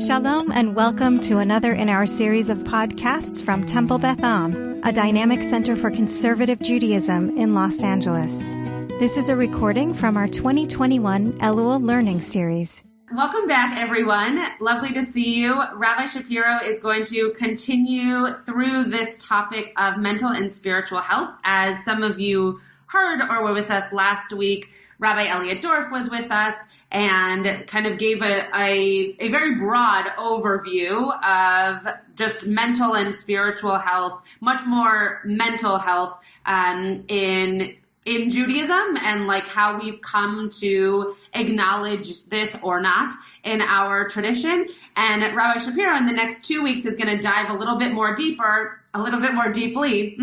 Shalom and welcome to another in our series of podcasts from Temple Beth, a dynamic center for conservative Judaism in Los Angeles. This is a recording from our 2021 Elul Learning Series. Welcome back, everyone. Lovely to see you. Rabbi Shapiro is going to continue through this topic of mental and spiritual health. As some of you heard or were with us last week, Rabbi Elliot Dorff was with us and kind of gave a very broad overview of just mental and spiritual health, much more mental health in Judaism, and like how we've come to acknowledge this or not in our tradition. And Rabbi Shapiro in the next 2 weeks is going to dive a little bit more deeply,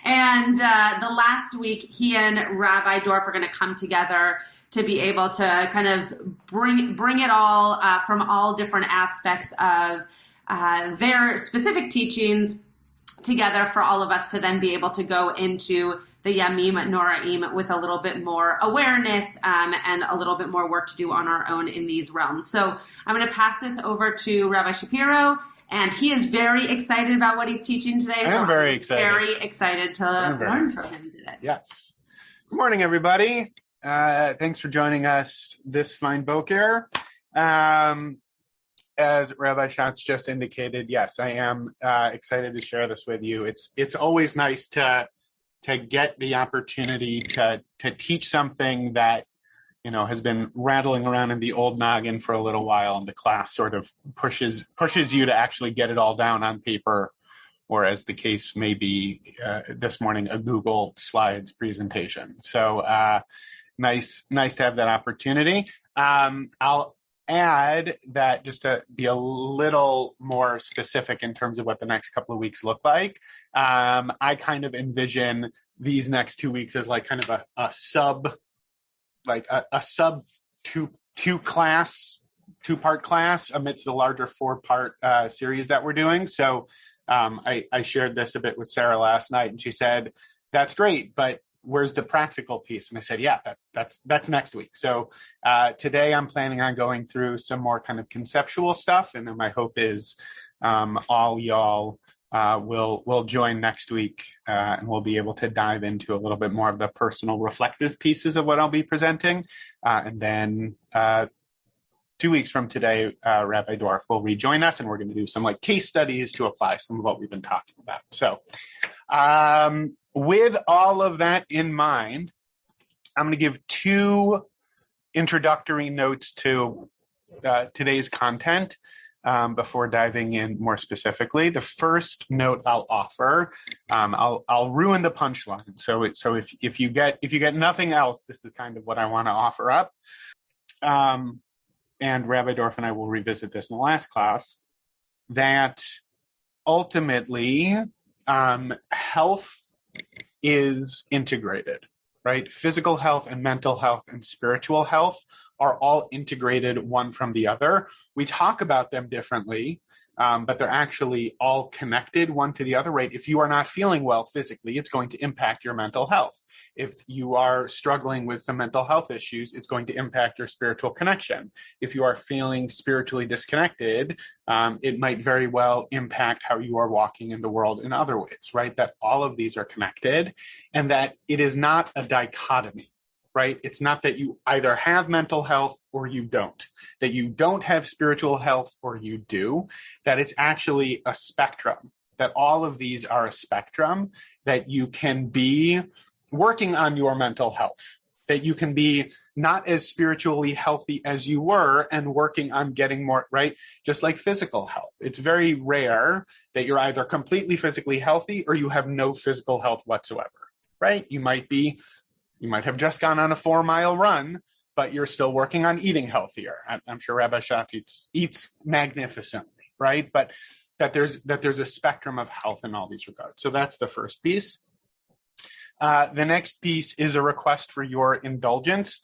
and the last week, he and Rabbi Dorff are going to come together to be able to kind of bring it all from all different aspects of their specific teachings together for all of us to then be able to go into the Yamim Noraim with a little bit more awareness and a little bit more work to do on our own in these realms. So I'm going to pass this over to Rabbi Shapiro. And he is very excited about what he's teaching today. I'm very excited. Very excited to learn from him today. Yes. Good morning, everybody. Thanks for joining us this fine boker. As Rabbi Schatz just indicated, yes, I am excited to share this with you. It's always nice to get the opportunity to teach something that has been rattling around in the old noggin for a little while, and the class sort of pushes you to actually get it all down on paper, or as the case may be this morning, a Google Slides presentation. So nice to have that opportunity. I'll add that just to be a little more specific in terms of what the next couple of weeks look like. I kind of envision these next 2 weeks as like kind of a sub two-part class amidst the larger 4-part series that we're doing. So I shared this a bit with Sarah last night, and she said, "That's great, but where's the practical piece?" And I said, "Yeah, that's next week." So today I'm planning on going through some more kind of conceptual stuff, and then my hope is all y'all will join next week, and we'll be able to dive into a little bit more of the personal reflective pieces of what I'll be presenting. And then 2 weeks from today, Rabbi Dorff will rejoin us, and we're going to do some like case studies to apply some of what we've been talking about. So with all of that in mind, I'm going to give 2 introductory notes to today's content. Before diving in more specifically, the first note I'll offer, I'll ruin the punchline. So if you get nothing else, this is kind of what I want to offer up. And Rabbi Dorff and I will revisit this in the last class. That ultimately, health is integrated, right? Physical health and mental health and spiritual health are all integrated one from the other. We talk about them differently, but they're actually all connected one to the other, right? If you are not feeling well physically, it's going to impact your mental health. If you are struggling with some mental health issues, it's going to impact your spiritual connection. If you are feeling spiritually disconnected, it might very well impact how you are walking in the world in other ways, right? That all of these are connected, and that it is not a dichotomy. Right? It's not that you either have mental health or you don't, that you don't have spiritual health or you do, that it's actually a spectrum, that all of these are a spectrum, that you can be working on your mental health, that you can be not as spiritually healthy as you were and working on getting more, right? Just like physical health. It's very rare that you're either completely physically healthy or you have no physical health whatsoever, right? You might have just gone on a 4-mile run, but you're still working on eating healthier. I'm sure Rabbi Schatz eats magnificently, right? But that there's a spectrum of health in all these regards. So that's the first piece. The next piece is a request for your indulgence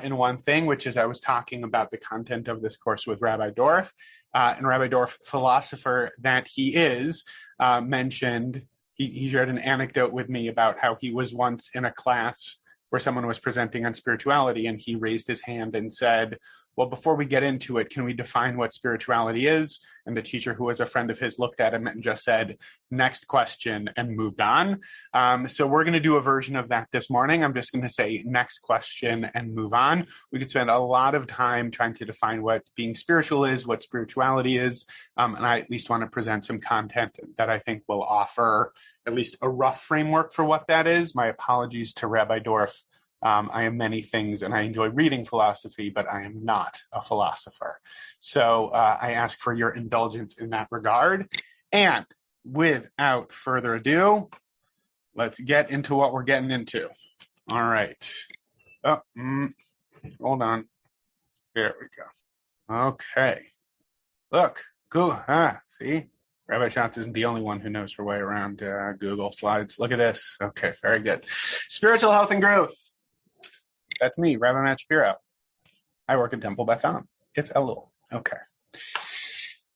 in one thing, which is I was talking about the content of this course with Rabbi Dorff, and Rabbi Dorff, philosopher that he is, mentioned, he shared an anecdote with me about how he was once in a class where someone was presenting on spirituality, and he raised his hand and said, well, before we get into it, can we define what spirituality is? And the teacher, who was a friend of his, looked at him and just said, next question, and moved on. So we're going to do a version of that this morning. I'm just going to say next question and move on. We could spend a lot of time trying to define what being spiritual is, what spirituality is, and I at least want to present some content that I think will offer at least a rough framework for what that is. My apologies to Rabbi Dorf. I am many things, and I enjoy reading philosophy, but I am not a philosopher. So I ask for your indulgence in that regard. And without further ado, let's get into what we're getting into. All right. Oh, hold on. There we go. Okay. Look. Go. See? Rabbi Schatz isn't the only one who knows her way around Google Slides. Look at this. Okay, very good. Spiritual health and growth. That's me, Rabbi Matt Shapiro. I work at Temple Beth. It's Elul. Okay.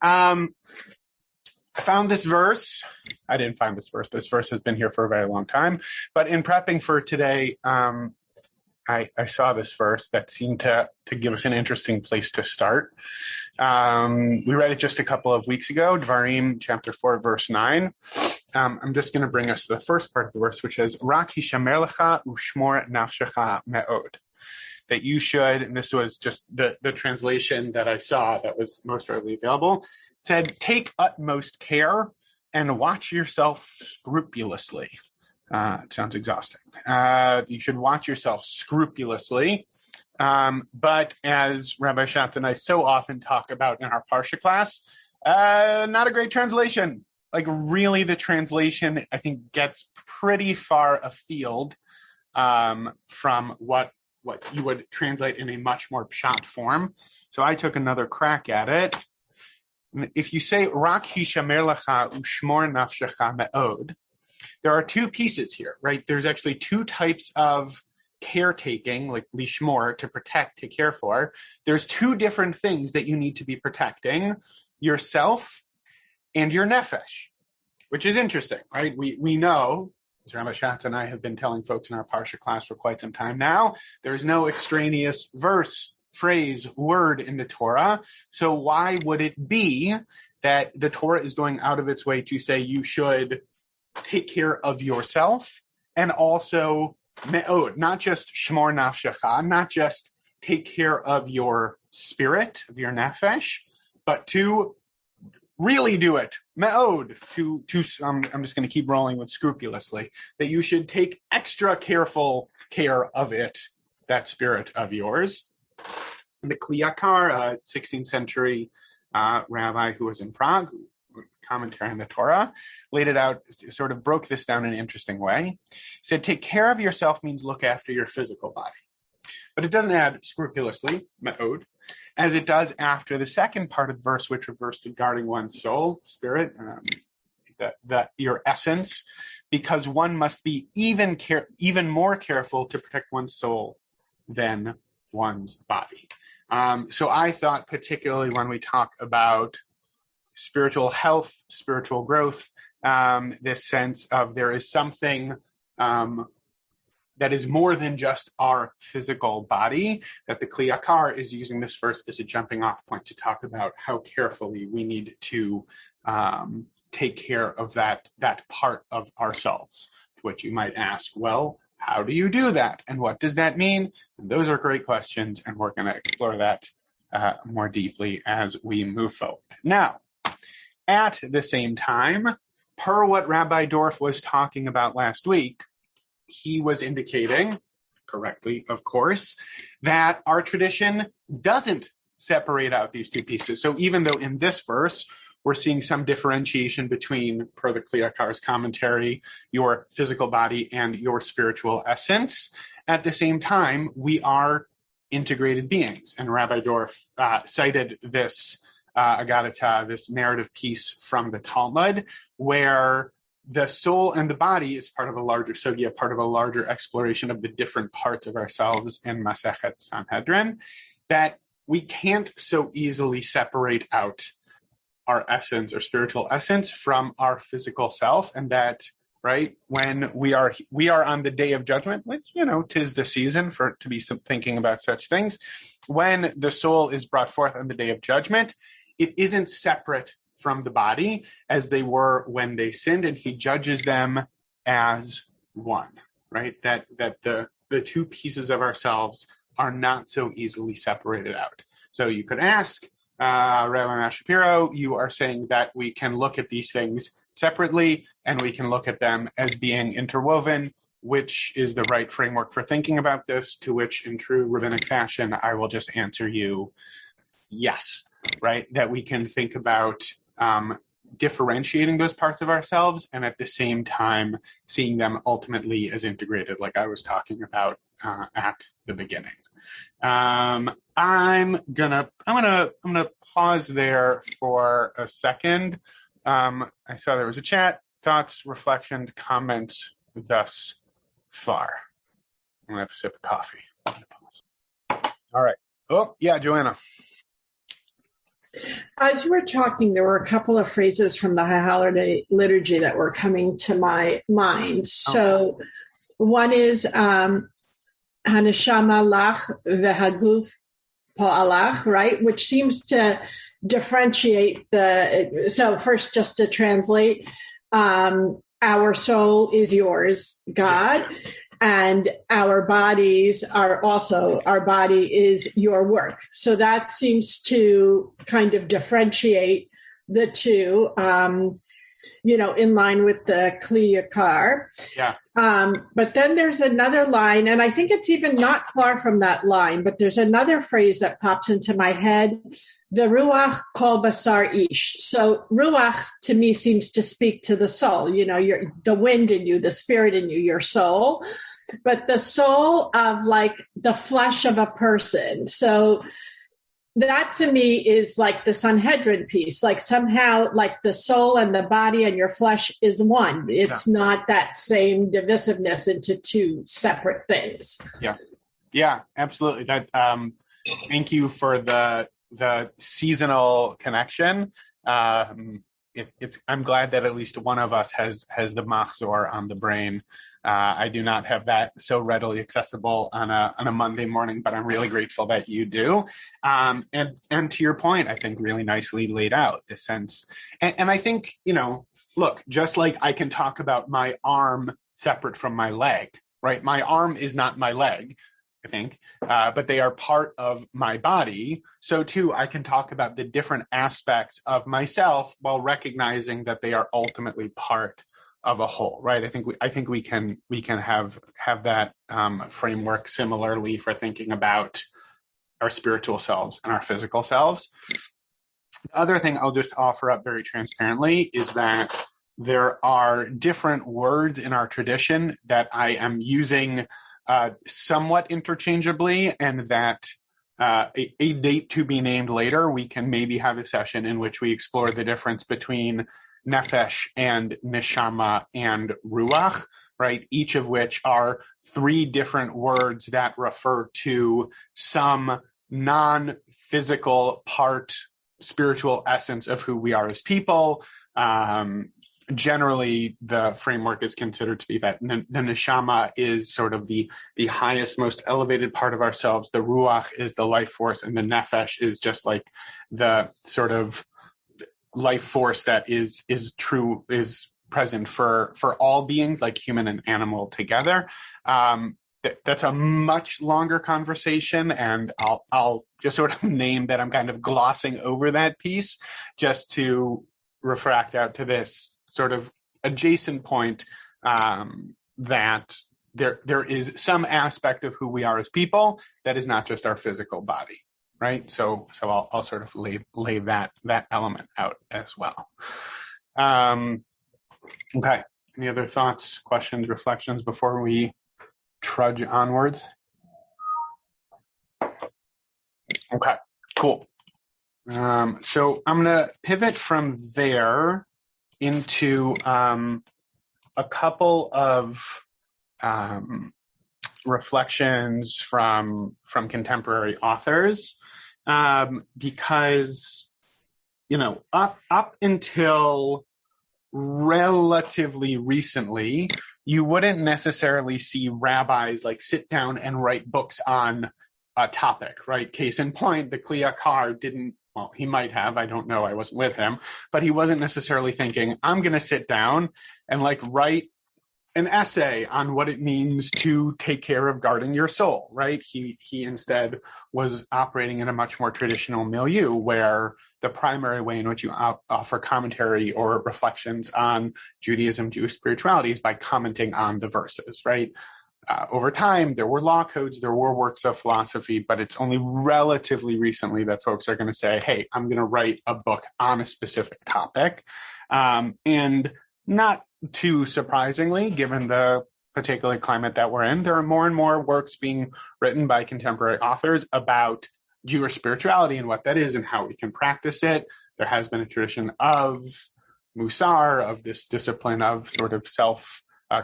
I found this verse. I didn't find this verse. This verse has been here for a very long time. But in prepping for today, I saw this verse that seemed to give us an interesting place to start. We read it just a couple of weeks ago, Dvarim chapter 4, verse 9. I'm just going to bring us to the first part of the verse, which says, Rak hishamer lecha ushmor nafshecha me'od. That you should, and this was just the translation that I saw that was most readily available, said, take utmost care and watch yourself scrupulously. It sounds exhausting. You should watch yourself scrupulously. But as Rabbi Schatz and I so often talk about in our Parsha class, not a great translation. Like really the translation, I think, gets pretty far afield from what you would translate in a much more pshat form. So I took another crack at it. If you say, Rak hishamer lecha ushmor nafshecha me'od, there are two pieces here, right? There's actually two types of caretaking, like lishmor, to protect, to care for. There's two different things that you need to be protecting, yourself and your nefesh, which is interesting, right? We know, as Rabbi Schatz and I have been telling folks in our Parsha class for quite some time now, there's no extraneous verse, phrase, word in the Torah. So why would it be that the Torah is going out of its way to say you should take care of yourself and also me'od, not just shmor nafshecha, not just take care of your spirit, of your nefesh, but to really do it, me'od, I'm just going to keep rolling with scrupulously, that you should take extra careful care of it, that spirit of yours. And the Kli Yakar, 16th century rabbi who was in Prague, commentary on the Torah, laid it out, sort of broke this down in an interesting way. He said, take care of yourself means look after your physical body. But it doesn't add scrupulously, me'od, as it does after the second part of the verse, which refers to guarding one's soul, spirit, your essence, because one must be even more careful to protect one's soul than one's body. So I thought, particularly when we talk about spiritual health, spiritual growth, this sense of there is something that is more than just our physical body, that the Kli Yakar is using this verse as a jumping off point to talk about how carefully we need to take care of that part of ourselves. To which you might ask, well, how do you do that? And what does that mean? And those are great questions, and we're going to explore that more deeply as we move forward. Now, at the same time, per what Rabbi Dorf was talking about last week, he was indicating, correctly, of course, that our tradition doesn't separate out these two pieces. So even though in this verse, we're seeing some differentiation between, per the Kli Yakar's commentary, your physical body and your spiritual essence, at the same time, we are integrated beings. And Rabbi Dorf cited this Agadata, this narrative piece from the Talmud, where the soul and the body is part of a larger sugya, part of a larger exploration of the different parts of ourselves in Masechet Sanhedrin, that we can't so easily separate out our essence, our spiritual essence, from our physical self, and that, right, when we are on the day of judgment, which, 'tis the season to be thinking about such things, when the soul is brought forth on the day of judgment, it isn't separate from the body as they were when they sinned, and he judges them as one, right? That the two pieces of ourselves are not so easily separated out. So you could ask, Rabbi Matt Shapiro, you are saying that we can look at these things separately and we can look at them as being interwoven. Which is the right framework for thinking about this? To which, in true rabbinic fashion, I will just answer you yes, right? That we can think about differentiating those parts of ourselves and at the same time seeing them ultimately as integrated, like I was talking about at the beginning. I'm gonna pause there for a second. I saw there was a chat, thoughts, reflections, comments thus far. I'm gonna have a sip of coffee. All right. Oh, yeah, Joanna. As you were talking, there were a couple of phrases from the High Holiday Liturgy that were coming to my mind. So one is Haneshama lach v'haguf po'alach, right? Which seems to differentiate so first, just to translate, our soul is yours, God, and our bodies are also, our body is your work. So that seems to kind of differentiate the two, in line with the Kli Yakar. Yeah. But then there's another line, and I think it's even not far from that line, but there's another phrase that pops into my head, the ruach kol basar ish. So ruach to me seems to speak to the soul, the wind in you, the spirit in you, your soul, but the soul of like the flesh of a person. So that to me is like the Sanhedrin piece, like somehow like the soul and the body and your flesh is one. It's not that same divisiveness into two separate things. Yeah, absolutely. That thank you for the seasonal connection. I'm glad that at least one of us has the machzor on the brain. I do not have that so readily accessible on a Monday morning, but I'm really grateful that you do. And to your point, I think really nicely laid out the sense. And I think, look, just like I can talk about my arm separate from my leg, right? My arm is not my leg, I think, but they are part of my body. So too, I can talk about the different aspects of myself while recognizing that they are ultimately part of a whole, right? I think we can have that framework similarly for thinking about our spiritual selves and our physical selves. The other thing I'll just offer up very transparently is that there are different words in our tradition that I am using somewhat interchangeably, and that a date to be named later, we can maybe have a session in which we explore the difference between nefesh and neshama and ruach, right? Each of which are three different words that refer to some non-physical part, spiritual essence of who we are as people. Generally, the framework is considered to be that the neshama is sort of the highest, most elevated part of ourselves. The ruach is the life force, and the nefesh is just like the sort of life force that is present for all beings, like human and animal together. That's a much longer conversation, and I'll just sort of name that I'm kind of glossing over that piece just to refract out to this sort of adjacent point that there is some aspect of who we are as people that is not just our physical body, right? So I'll sort of lay that element out as well. Okay. Any other thoughts, questions, reflections before we trudge onwards? Okay, cool. So I'm going to pivot from there into a couple of reflections from contemporary authors, because up until relatively recently, you wouldn't necessarily see rabbis like sit down and write books on a topic, right? Case in point, the Kliyakar didn't, well, he might have, I don't know, I wasn't with him, but he wasn't necessarily thinking, I'm going to sit down and like write an essay on what it means to take care of guarding your soul, right? He instead was operating in a much more traditional milieu where the primary way in which you offer commentary or reflections on Judaism, Jewish spirituality is by commenting on the verses, right? Over time, there were law codes, there were works of philosophy, but it's only relatively recently that folks are going to say, hey, I'm going to write a book on a specific topic. And not too surprisingly, given the particular climate that we're in, there are more and more works being written by contemporary authors about Jewish spirituality and what that is and how we can practice it. There has been a tradition of Musar, of this discipline of sort of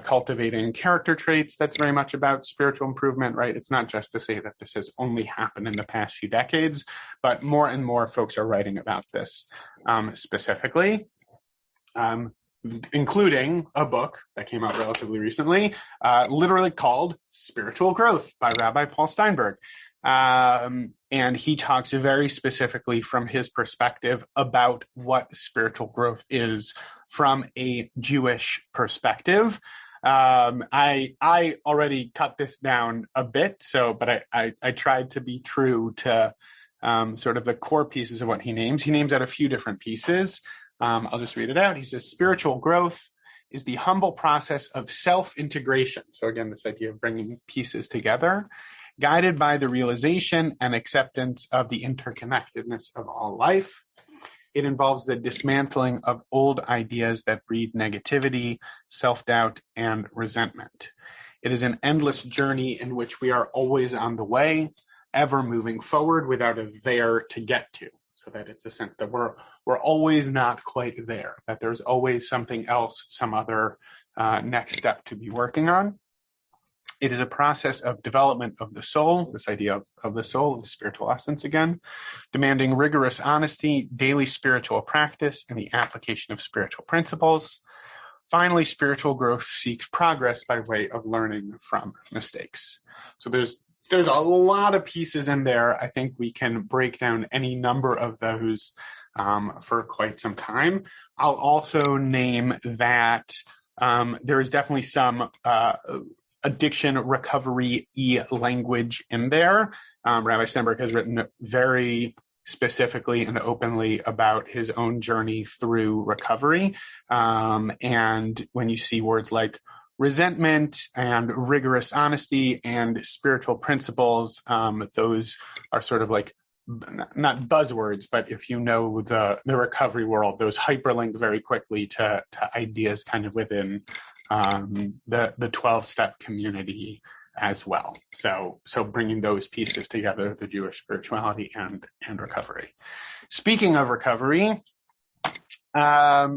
cultivating character traits that's very much about spiritual improvement, right? It's not just to say that this has only happened in the past few decades, but more and more folks are writing about this specifically. Including a book that came out relatively recently, literally called Spiritual Growth by Rabbi Paul Steinberg. And he talks very specifically from his perspective about what spiritual growth is from a Jewish perspective. I already cut this down a bit, but I tried to be true to sort of the core pieces of what he names. He names out a few different pieces. I'll just read it out. He says, spiritual growth is the humble process of self-integration. So again, this idea of bringing pieces together, guided by the realization and acceptance of the interconnectedness of all life. It involves the dismantling of old ideas that breed negativity, self-doubt, and resentment. It is an endless journey in which we are always on the way, ever moving forward without a there to get to. So that it's a sense that we're always not quite there, that there's always something else, some other next step to be working on. It is a process of development of the soul, this idea of the soul, of the spiritual essence again, demanding rigorous honesty, daily spiritual practice, and the application of spiritual principles. Finally, spiritual growth seeks progress by way of learning from mistakes. So there's a lot of pieces in there. I think we can break down any number of those for quite some time. I'll also name that there is definitely some addiction recovery-y language in there. Rabbi Steinberg has written very specifically and openly about his own journey through recovery. And when you see words like resentment and rigorous honesty and spiritual principles, those are sort of like not buzzwords, but if you know the recovery world, those hyperlink very quickly to ideas kind of within the 12-step community as well. So bringing those pieces together, the Jewish spirituality and recovery. Speaking of recovery, yes.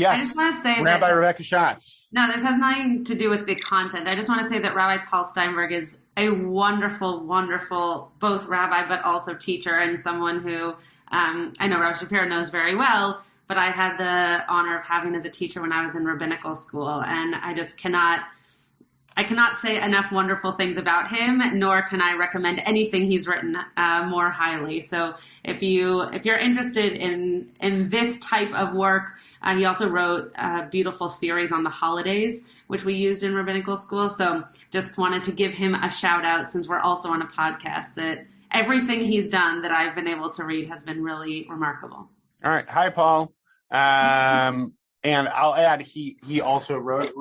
I just want to say Rabbi Rebecca Schatz. No, this has nothing to do with the content. I just want to say that Rabbi Paul Steinberg is a wonderful, wonderful, both rabbi but also teacher, and someone who I know Rabbi Shapiro knows very well, but I had the honor of having as a teacher when I was in rabbinical school, and I just cannot say enough wonderful things about him, nor can I recommend anything he's written more highly. So if you're interested in this type of work, he also wrote a beautiful series on the holidays, which we used in rabbinical school. So just wanted to give him a shout out, since we're also on a podcast, that everything he's done that I've been able to read has been really remarkable. All right. Hi, Paul. And I'll add, he also wrote,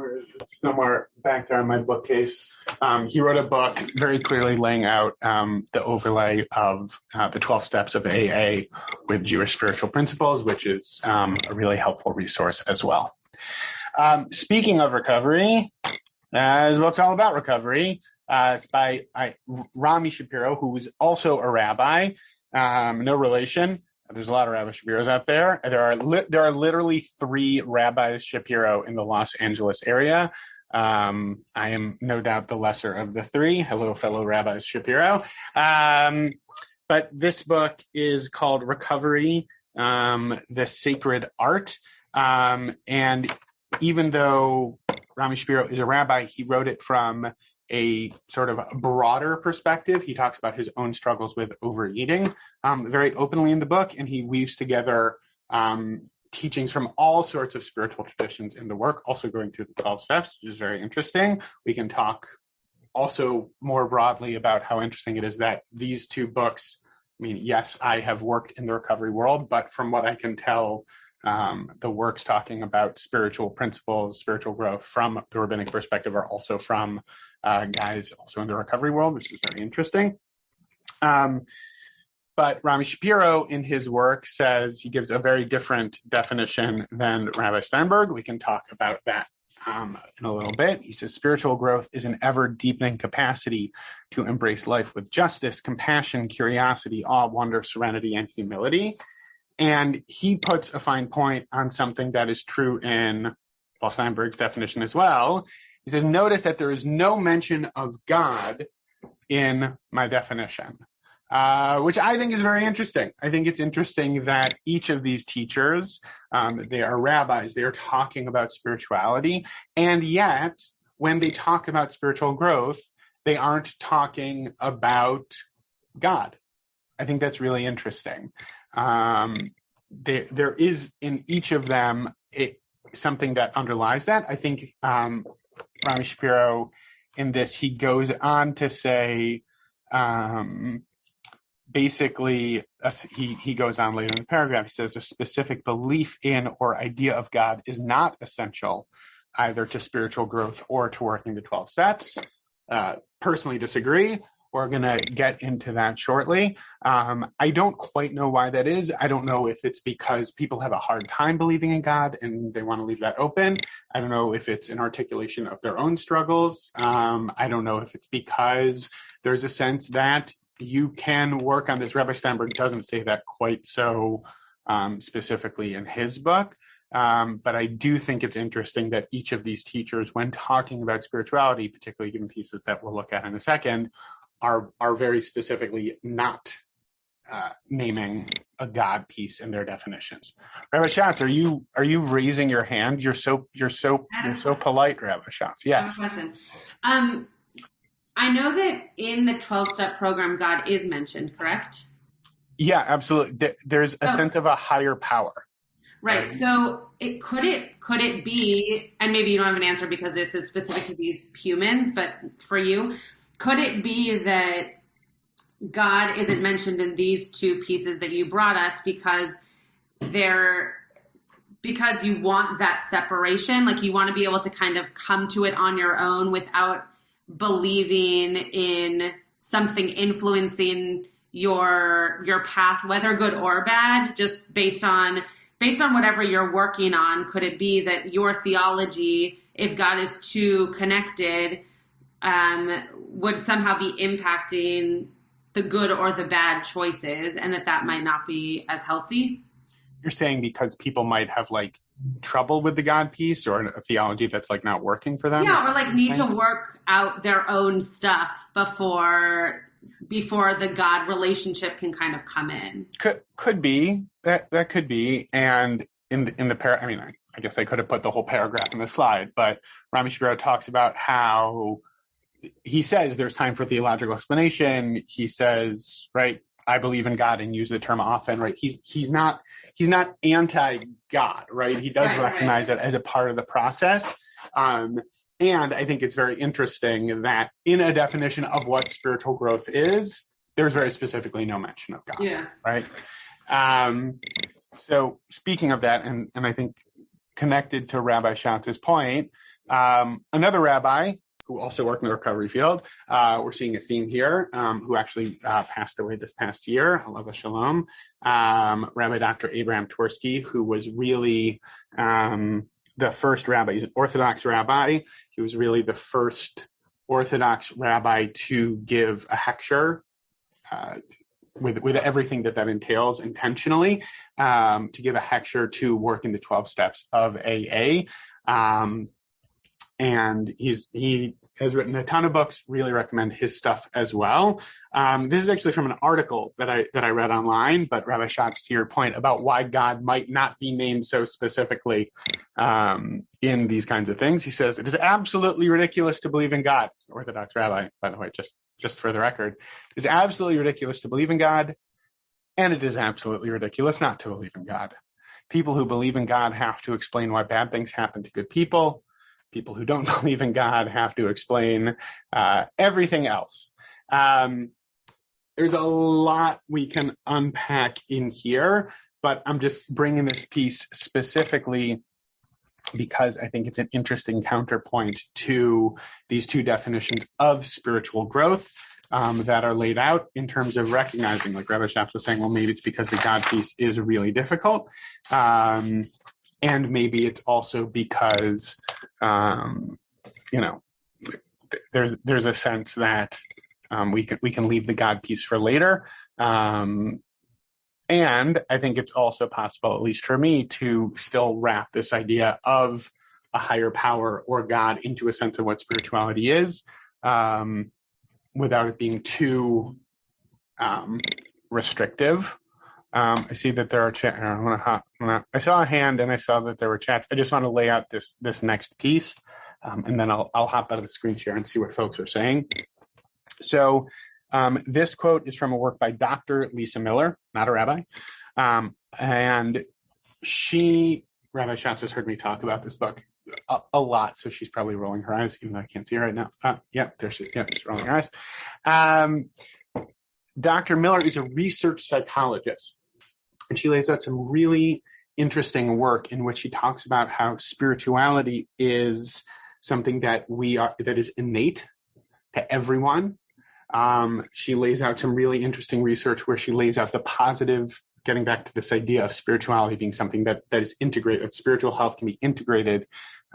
somewhere back there on my bookcase, he wrote a book very clearly laying out the overlay of the 12 steps of AA with Jewish spiritual principles, which is a really helpful resource as well. Speaking of recovery, this book's all about recovery. It's by Rabbi Shapiro, who is also a rabbi, no relation. There's a lot of Rabbi Shapiros out there. There are literally 3 Rabbi Shapiro in the Los Angeles area. I am no doubt the lesser of the 3. Hello, fellow Rabbi Shapiro. But this book is called Recovery, the Sacred Art. And even though Rabbi Shapiro is a rabbi, he wrote it from a sort of broader perspective. He talks about his own struggles with overeating very openly in the book, and he weaves together teachings from all sorts of spiritual traditions in the work, also going through the 12 steps, which is very interesting. We can talk also more broadly about how interesting it is that these two books, I mean, yes, I have worked in the recovery world, but from what I can tell, the works talking about spiritual principles, spiritual growth from the rabbinic perspective are also from guys also in the recovery world, which is very interesting. But Rabbi Shapiro in his work says he gives a very different definition than Rabbi Steinberg. We can talk about that in a little bit. He says spiritual growth is an ever-deepening capacity to embrace life with justice, compassion, curiosity, awe, wonder, serenity, and humility. And he puts a fine point on something that is true in Paul Steinberg's definition as well. He says, notice that there is no mention of God in my definition, which I think is very interesting. I think it's interesting that each of these teachers, they are rabbis, they are talking about spirituality, and yet when they talk about spiritual growth, they aren't talking about God. I think that's really interesting. There is in each of them something that underlies that. I think Rabbi Shapiro in this, he goes on to say, basically, he goes on later in the paragraph, he says, a specific belief in or idea of God is not essential either to spiritual growth or to working the 12 steps. Personally disagree. We're going to get into that shortly. I don't quite know why that is. I don't know if it's because people have a hard time believing in God and they want to leave that open. I don't know if it's an articulation of their own struggles. I don't know if it's because there's a sense that you can work on this. Rabbi Steinberg doesn't say that quite so specifically in his book. But I do think it's interesting that each of these teachers, when talking about spirituality, particularly given pieces that we'll look at in a second, are very specifically not naming a God piece in their definitions. Rabbi Schatz, are you raising your hand? You're so polite, Rabbi Schatz. Yes. I know that in the 12-step program, God is mentioned, correct? Yeah, absolutely. There's a sense of a higher power. Right. So could it be, and maybe you don't have an answer because this is specific to these humans, but for you, could it be that God isn't mentioned in these two pieces that you brought us because you want that separation, like you want to be able to kind of come to it on your own without believing in something influencing your path, whether good or bad, just based on whatever you're working on? Could it be that your theology, if God is too connected, would somehow be impacting the good or the bad choices, and that might not be as healthy? You're saying because people might have like trouble with the God piece or a theology that's like not working for them? Yeah, or like need to work out their own stuff before the God relationship can kind of come in. Could be. That could be. And in the I guess I could have put the whole paragraph in the slide, but Rabbi Shapiro talks about how he says there's time for theological explanation. He says, right, I believe in God, and use the term often, right? He's not anti-God, right? He does recognize it as a part of the process. And I think it's very interesting that in a definition of what spiritual growth is, there's very specifically no mention of God, right? So speaking of that, and I think connected to Rabbi Schatz's point, another rabbi who also worked in the recovery field, we're seeing a theme here, who actually passed away this past year, Alav Shalom, Rabbi Dr. Abraham Twersky, who was really the first rabbi. He's an Orthodox rabbi. He was really the first Orthodox rabbi to give a hechsher, with everything that entails intentionally, to give a hechsher to work in the 12 steps of AA. And he has written a ton of books. Really recommend his stuff as well. This is actually from an article that I read online, but Rabbi Schatz, to your point about why God might not be named so specifically in these kinds of things, he says, it is absolutely ridiculous to believe in God. Orthodox rabbi, by the way, just for the record, it is absolutely ridiculous to believe in God, and it is absolutely ridiculous not to believe in God. People who believe in God have to explain why bad things happen to good people. People who don't believe in God have to explain everything else. There's a lot we can unpack in here, but I'm just bringing this piece specifically because I think it's an interesting counterpoint to these two definitions of spiritual growth that are laid out in terms of recognizing, like Rabbi Shapiro was saying, well, maybe it's because the God piece is really difficult. And maybe it's also because, there's a sense that we can leave the God piece for later. And I think it's also possible, at least for me, to still wrap this idea of a higher power or God into a sense of what spirituality is, without it being too restrictive. I see that there are chats. I saw a hand and I saw that there were chats. I just want to lay out this next piece, and then I'll hop out of the screen share and see what folks are saying. So this quote is from a work by Dr. Lisa Miller, not a rabbi. And Rabbi Schatz has heard me talk about this book a lot, so she's probably rolling her eyes, even though I can't see her right now. There she is. Yeah, she's rolling her eyes. Dr. Miller is a research psychologist, and she lays out some really interesting work in which she talks about how spirituality is something that is innate to everyone. She lays out some really interesting research where she lays out the positive, getting back to this idea of spirituality being something that is integrated, that spiritual health can be integrated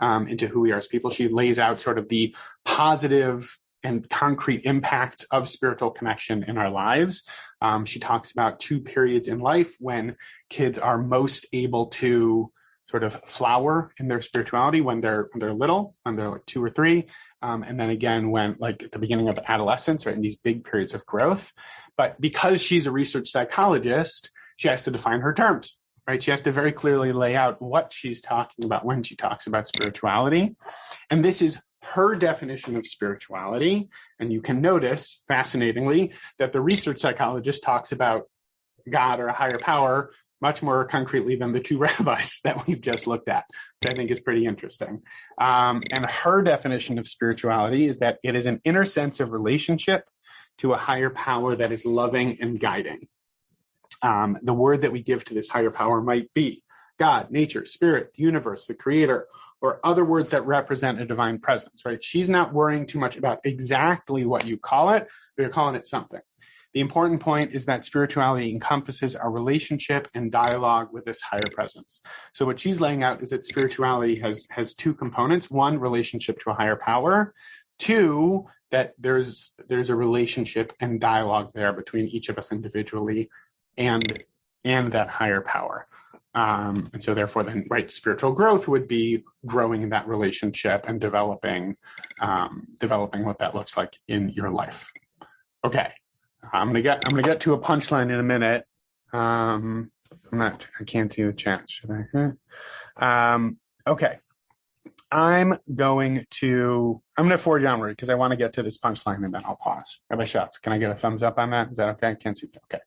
into who we are as people. She lays out sort of the positive and concrete impacts of spiritual connection in our lives. She talks about 2 periods in life when kids are most able to sort of flower in their spirituality, when they're little, when they're like 2 or 3. And then again, when like at the beginning of adolescence, right, in these big periods of growth. But because she's a research psychologist, she has to define her terms, right? She has to very clearly lay out what she's talking about when she talks about spirituality. And this is her definition of spirituality. And you can notice, fascinatingly, that the research psychologist talks about God or a higher power much more concretely than the 2 rabbis that we've just looked at, which I think is pretty interesting. And her definition of spirituality is that it is an inner sense of relationship to a higher power that is loving and guiding. The word that we give to this higher power might be God, nature, spirit, the universe, the creator, or other words that represent a divine presence, right? She's not worrying too much about exactly what you call it, but you're calling it something. The important point is that spirituality encompasses our relationship and dialogue with this higher presence. So what she's laying out is that spirituality has 2 components. 1, relationship to a higher power. 2, that there's a relationship and dialogue there between each of us individually and that higher power. And so therefore then, right, spiritual growth would be growing in that relationship and developing what that looks like in your life. Okay. I'm gonna get to a punchline in a minute. I can't see the chat. Should I? Okay. I'm going to forge onward because I want to get to this punchline and then I'll pause. Rabbi Schatz, can I get a thumbs up on that? Is that okay? I can't see. Okay.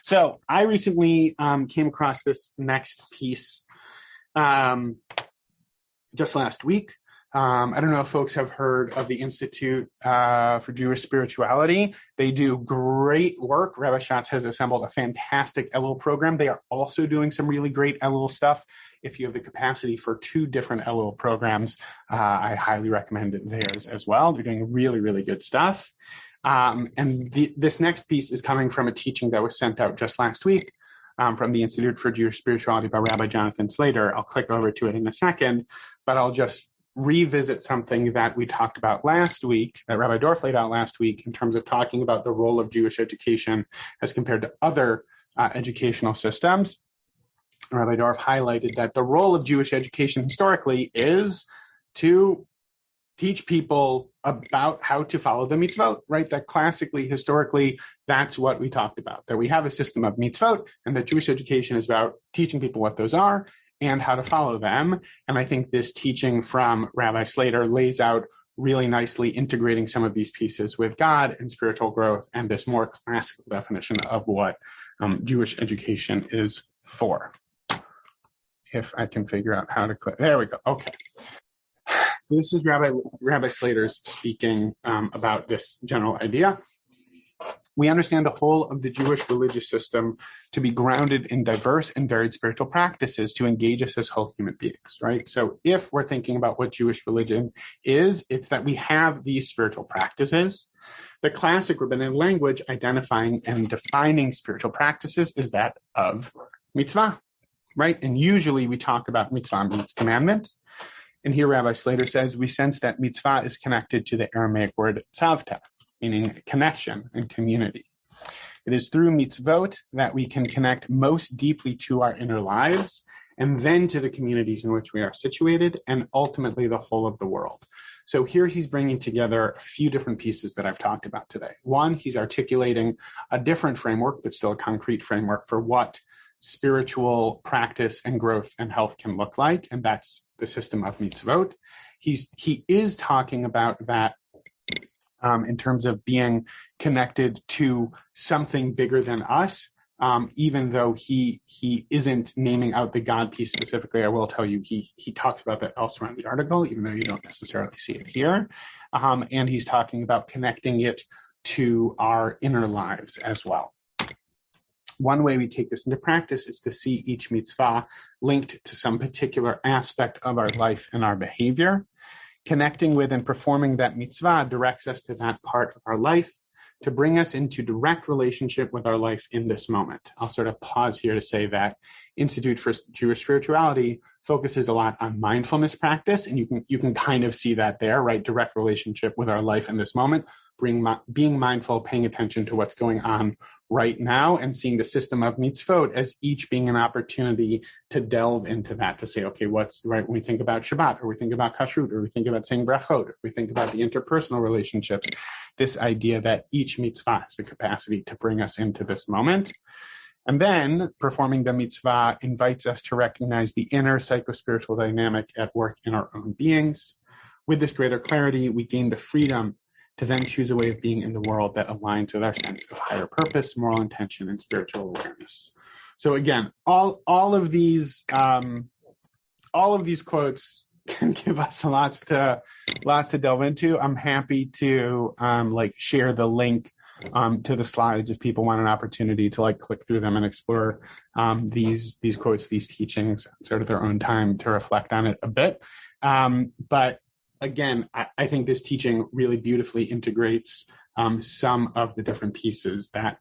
So I recently came across this next piece just last week. I don't know if folks have heard of the Institute for Jewish Spirituality. They do great work. Rabbi Schatz has assembled a fantastic Elul program. They are also doing some really great Elul stuff. If you have the capacity for 2 different Elul programs, I highly recommend theirs as well. They're doing really, really good stuff. This next piece is coming from a teaching that was sent out just last week from the Institute for Jewish Spirituality by Rabbi Jonathan Slater. I'll click over to it in a second, but I'll just revisit something that we talked about last week, that Rabbi Dorf laid out last week in terms of talking about the role of Jewish education as compared to other educational systems. Rabbi Dorf highlighted that the role of Jewish education historically is to teach people about how to follow the mitzvot, right? That classically, historically, that's what we talked about, that we have a system of mitzvot, and that Jewish education is about teaching people what those are and how to follow them. And I think this teaching from Rabbi Slater lays out really nicely integrating some of these pieces with God and spiritual growth and this more classical definition of what Jewish education is for. If I can figure out how to click. There we go. Okay. This is Rabbi Slater's speaking about this general idea. We understand the whole of the Jewish religious system to be grounded in diverse and varied spiritual practices to engage us as whole human beings, right? So if we're thinking about what Jewish religion is, it's that we have these spiritual practices. The classic rabbinic language identifying and defining spiritual practices is that of mitzvah, right? And usually we talk about mitzvah means commandment. And here Rabbi Slater says, we sense that mitzvah is connected to the Aramaic word tzavta, meaning connection and community. It is through mitzvot that we can connect most deeply to our inner lives and then to the communities in which we are situated and ultimately the whole of the world. So here he's bringing together a few different pieces that I've talked about today. One, he's articulating a different framework, but still a concrete framework for what spiritual practice and growth and health can look like, and that's the system of mitzvot. He is talking about that in terms of being connected to something bigger than us, even though he isn't naming out the God piece specifically. I will tell you, he talks about that elsewhere in the article, even though you don't necessarily see it here. And he's talking about connecting it to our inner lives as well. One way we take this into practice is to see each mitzvah linked to some particular aspect of our life and our behavior. Connecting with and performing that mitzvah directs us to that part of our life to bring us into direct relationship with our life in this moment. I'll sort of pause here to say that Institute for Jewish Spirituality focuses a lot on mindfulness practice, and you can kind of see that there, right? Direct relationship with our life in this moment, being mindful, paying attention to what's going on right now, and seeing the system of mitzvot as each being an opportunity to delve into that, to say, okay, what's right when we think about Shabbat, or we think about kashrut, or we think about saying brachot, or we think about the interpersonal relationships, this idea that each mitzvah has the capacity to bring us into this moment. And then performing the mitzvah invites us to recognize the inner psychospiritual dynamic at work in our own beings. With this greater clarity, we gain the freedom to then choose a way of being in the world that aligns with our sense of higher purpose, moral intention, and spiritual awareness. So again, all of these quotes can give us lots to delve into. I'm happy to share the link to the slides if people want an opportunity to click through them and explore these quotes, these teachings, sort of their own time to reflect on it a bit. But again, I think this teaching really beautifully integrates some of the different pieces that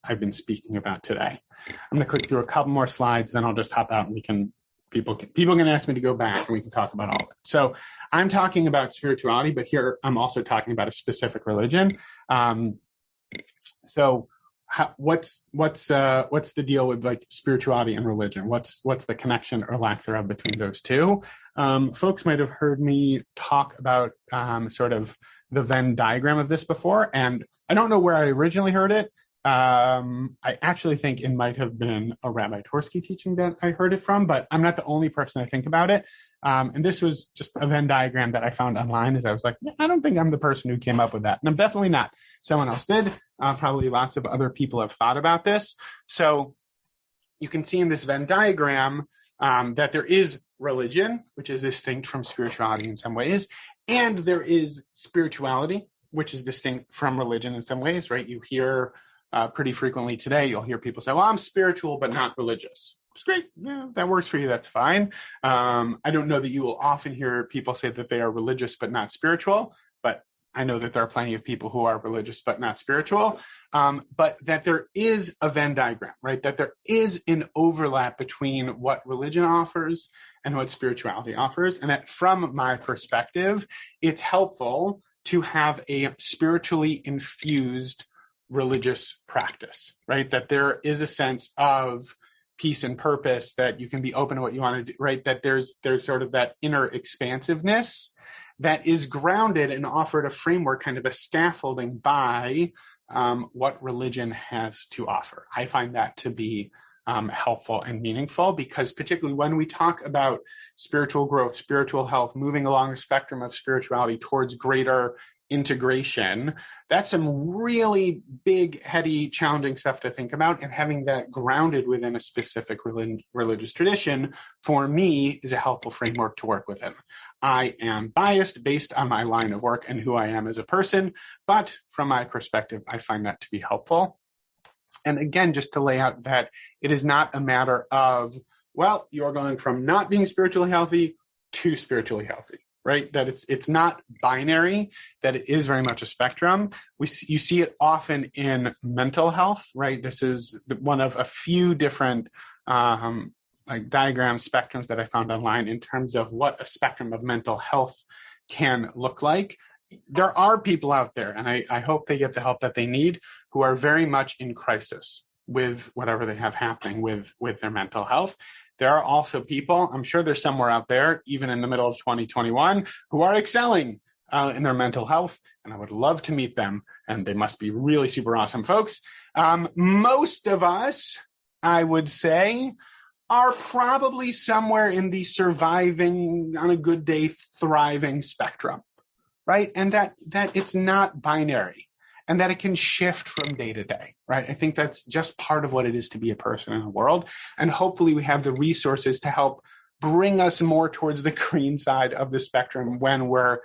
I've been speaking about today. I'm going to click through a couple more slides, then I'll just hop out and people can ask me to go back and we can talk about all of it. So I'm talking about spirituality, but here I'm also talking about a specific religion. So what's the deal with spirituality and religion? What's the connection or lack thereof between those two? Folks might have heard me talk about sort of the Venn diagram of this before, and I don't know where I originally heard it. I actually think it might have been a Rabbi Torsky teaching that I heard it from, but I'm not the only person I think about it. And this was just a Venn diagram that I found online as I was like, I don't think I'm the person who came up with that. And I'm definitely not. Someone else did. Probably lots of other people have thought about this. So you can see in this Venn diagram that there is religion, which is distinct from spirituality in some ways, and there is spirituality, which is distinct from religion in some ways, right? You hear pretty frequently today, you'll hear people say, well, I'm spiritual, but not religious. It's great. Yeah, that works for you. That's fine. I don't know that you will often hear people say that they are religious, but not spiritual, but I know that there are plenty of people who are religious, but not spiritual, but that there is a Venn diagram, right? That there is an overlap between what religion offers and what spirituality offers. And that from my perspective, it's helpful to have a spiritually infused religious practice, right? That there is a sense of peace and purpose, that you can be open to what you want to do, right? That there's sort of that inner expansiveness that is grounded and offered a framework, kind of a scaffolding by what religion has to offer. I find that to be helpful and meaningful, because particularly when we talk about spiritual growth, spiritual health, moving along the spectrum of spirituality towards greater integration, that's some really big, heady, challenging stuff to think about. And having that grounded within a specific religious tradition, for me, is a helpful framework to work within. I am biased based on my line of work and who I am as a person, but from my perspective, I find that to be helpful. And again, just to lay out that it is not a matter of, well, you're going from not being spiritually healthy to spiritually healthy, right? That it's not binary, that it is very much a spectrum. You see it often in mental health, right? This is one of a few different diagram spectrums that I found online in terms of what a spectrum of mental health can look like. There are people out there, and I hope they get the help that they need, who are very much in crisis with whatever they have happening with their mental health. There are also people, I'm sure there's somewhere out there, even in the middle of 2021, who are excelling in their mental health, and I would love to meet them, and they must be really super awesome folks. Most of us, I would say, are probably somewhere in the surviving, on a good day, thriving spectrum, right? And that it's not binary, and that it can shift from day to day, right? I think that's just part of what it is to be a person in the world. And hopefully we have the resources to help bring us more towards the green side of the spectrum when we're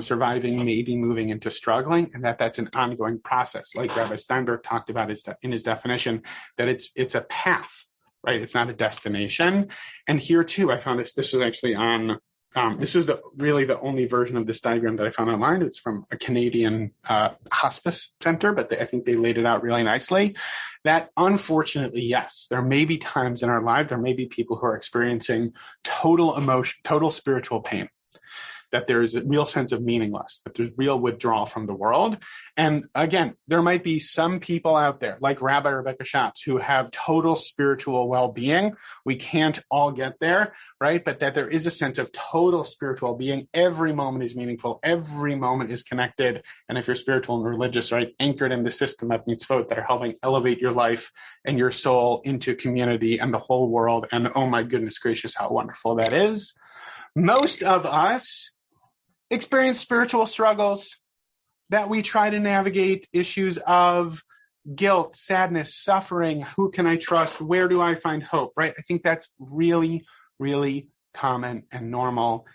surviving, maybe moving into struggling, and that's an ongoing process. Like Rabbi Steinberg talked about in his definition, that it's a path, right? It's not a destination. And here too, I found this was actually on, this was really the only version of this diagram that I found online. It's from a Canadian hospice center, but I think they laid it out really nicely. That unfortunately, yes, there may be times in our life, there may be people who are experiencing total emotion, total spiritual pain, that there's a real sense of meaningless, that there's real withdrawal from the world. And again, there might be some people out there, like Rabbi Rebecca Schatz, who have total spiritual well-being. We can't all get there, right? But that there is a sense of total spiritual well-being. Every moment is meaningful. Every moment is connected. And if you're spiritual and religious, right, anchored in the system of mitzvot that are helping elevate your life and your soul into community and the whole world. And oh my goodness gracious, how wonderful that is. Most of us experience spiritual struggles that we try to navigate, issues of guilt, sadness, suffering. Who can I trust? Where do I find hope, right? I think that's really, really common and normal.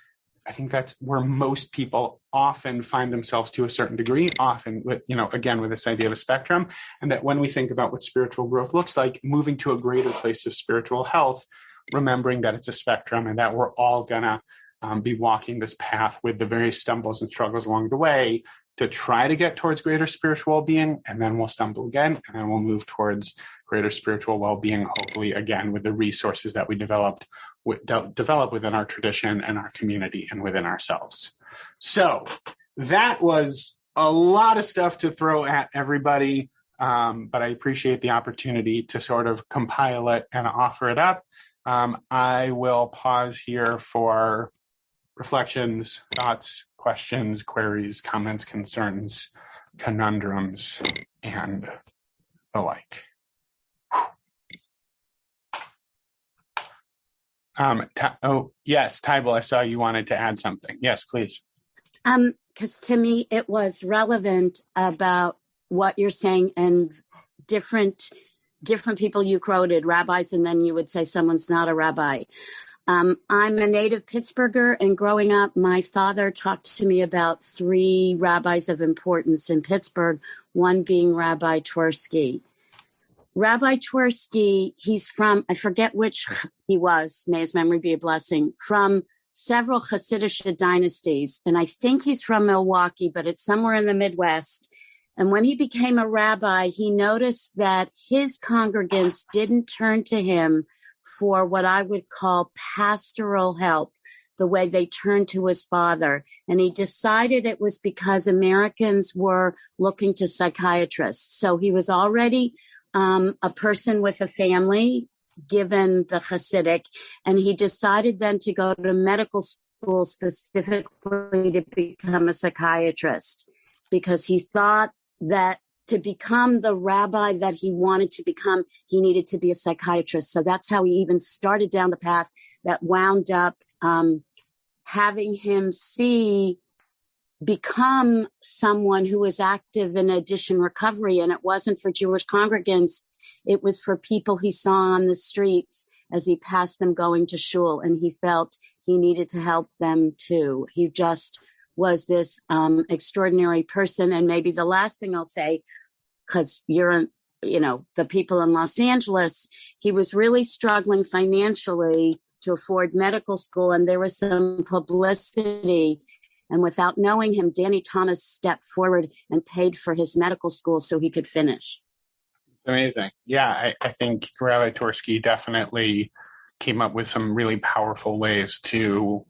I think that's where most people often find themselves to a certain degree, often with, again, with this idea of a spectrum. And that when we think about what spiritual growth looks like, moving to a greater place of spiritual health, remembering that it's a spectrum and that we're all gonna be walking this path with the various stumbles and struggles along the way to try to get towards greater spiritual well-being, and then we'll stumble again, and then we'll move towards greater spiritual well-being, hopefully again with the resources that we develop within our tradition and our community and within ourselves. So that was a lot of stuff to throw at everybody, but I appreciate the opportunity to sort of compile it and offer it up. I will pause here for reflections, thoughts, questions, queries, comments, concerns, conundrums, and the like. Yes, Tybal, I saw you wanted to add something. Yes, please. Because to me, it was relevant about what you're saying, and different people you quoted, rabbis, and then you would say someone's not a rabbi. I'm a native Pittsburgher, and growing up, my father talked to me about 3 rabbis of importance in Pittsburgh, one being Rabbi Twersky. Rabbi Twersky, he's from, I forget which he was, may his memory be a blessing, from several Hasidic dynasties, and I think he's from Milwaukee, but it's somewhere in the Midwest. And when he became a rabbi, he noticed that his congregants didn't turn to him for what I would call pastoral help, the way they turned to his father. And he decided it was because Americans were looking to psychiatrists. So he was already a person with a family, given the Hasidic, and he decided then to go to medical school specifically to become a psychiatrist, because he thought that to become the rabbi that he wanted to become, he needed to be a psychiatrist. So that's how he even started down the path that wound up having him become someone who was active in addiction recovery. And it wasn't for Jewish congregants. It was for people he saw on the streets as he passed them going to shul. And he felt he needed to help them too. He just was this extraordinary person. And maybe the last thing I'll say, because you're, the people in Los Angeles, he was really struggling financially to afford medical school. And there was some publicity. And without knowing him, Danny Thomas stepped forward and paid for his medical school so he could finish. Amazing. Yeah, I think Rabbi Torsky definitely came up with some really powerful ways to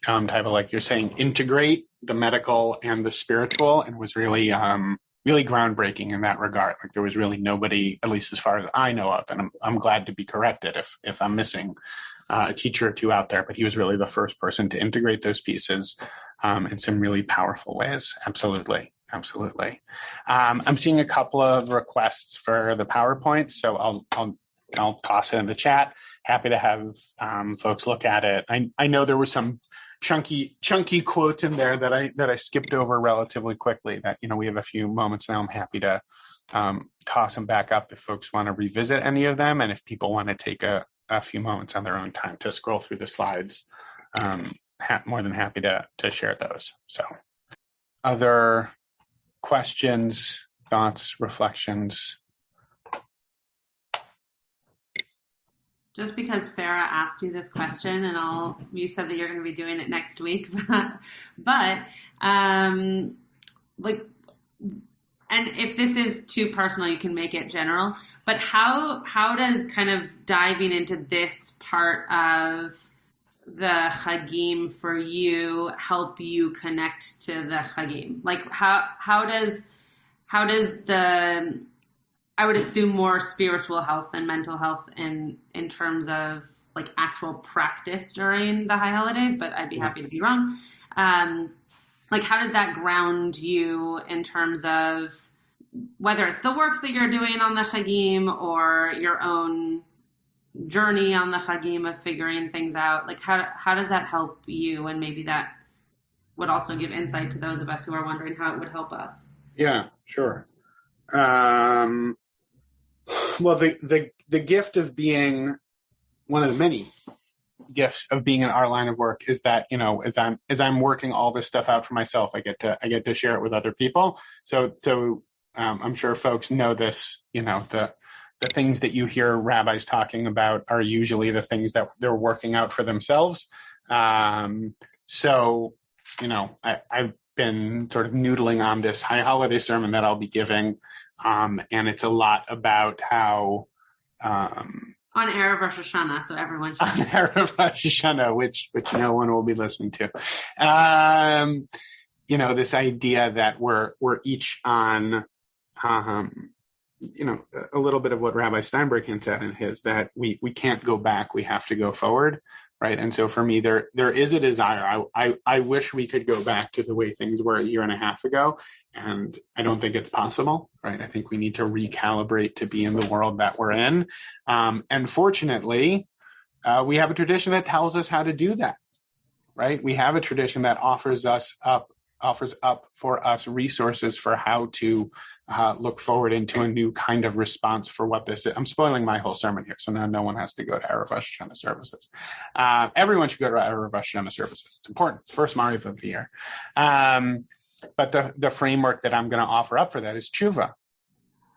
type of, like you're saying, integrate the medical and the spiritual, and was really really groundbreaking in that regard. Like there was really nobody, at least as far as I know of, and I'm glad to be corrected if I'm missing a teacher or two out there, but he was really the first person to integrate those pieces in some really powerful ways. Absolutely. I'm seeing a couple of requests for the PowerPoint, so I'll toss it in the chat. Happy to have folks look at it. I know there were some chunky quotes in there that I skipped over relatively quickly. That we have a few moments now. I'm happy to toss them back up if folks want to revisit any of them, and if people want to take a few moments on their own time to scroll through the slides. More than happy to share those. So, other questions, thoughts, reflections? Just because Sarah asked you this question, and you said that you're going to be doing it next week, but and if this is too personal, you can make it general. But how does kind of diving into this part of the Chagim for you help you connect to the Chagim? Like how does the, I would assume, more spiritual health and mental health in terms of like actual practice during the high holidays, but I'd be happy to be wrong. Like how does that ground you in terms of whether it's the work that you're doing on the Chagim or your own journey on the Chagim of figuring things out? Like how does that help you? And maybe that would also give insight to those of us who are wondering how it would help us. Yeah, sure. Well, the gift of being one of the many gifts of being in our line of work is that, as I'm working all this stuff out for myself, I get to share it with other people. So I'm sure folks know this, the things that you hear rabbis talking about are usually the things that they're working out for themselves. So, I've been sort of noodling on this high holiday sermon that I'll be giving. And it's a lot about how... on Erev Rosh Hashanah, so everyone should... On Erev Rosh Hashanah, which no one will be listening to. This idea that we're each on... a little bit of what Rabbi Steinberg hints at in his, that we can't go back, we have to go forward, right? And so for me, there is a desire. I wish we could go back to the way things were a year and a half ago, and I don't think it's possible, right? I think we need to recalibrate to be in the world that we're in. And fortunately, we have a tradition that tells us how to do that, right? We have a tradition that offers up for us resources for how to look forward into a new kind of response for what this is. I'm spoiling my whole sermon here, so now no one has to go to Erev Rosh Hashanah services. Everyone should go to Erev Rosh Hashanah services. It's important. It's the first Mariv of the year. But the framework that I'm going to offer up for that is tshuva,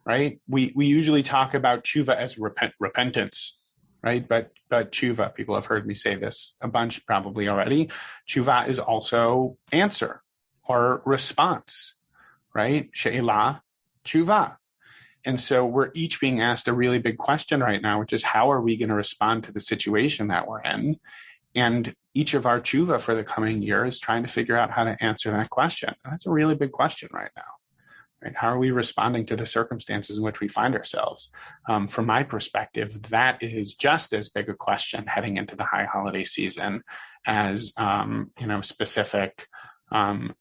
right? We usually talk about tshuva as repentance, right? But tshuva, people have heard me say this a bunch probably already. Tshuva is also answer or response, right? She'elah, tshuva. And so we're each being asked a really big question right now, which is how are we going to respond to the situation that we're in? And each of our tshuva for the coming year is trying to figure out how to answer that question. That's a really big question right now, right? How are we responding to the circumstances in which we find ourselves? From my perspective, that is just as big a question heading into the high holiday season as, specific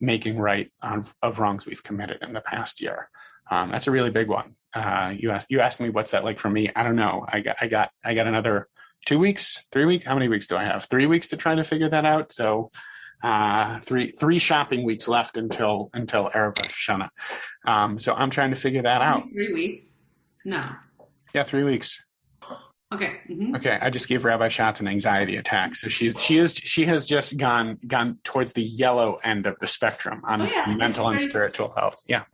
making right of wrongs we've committed in the past year. That's a really big one. You asked me what's that like for me. I don't know. I got another 2 weeks, 3 weeks. How many weeks do I have? 3 weeks to try to figure that out. So three shopping weeks left until Erev Rosh Hashanah. So I'm trying to figure that out. 3 weeks? No. Yeah, 3 weeks. Okay. Mm-hmm. Okay. I just gave Rabbi Schatz an anxiety attack. So she has just gone towards the yellow end of the spectrum on mental and spiritual health. Yeah.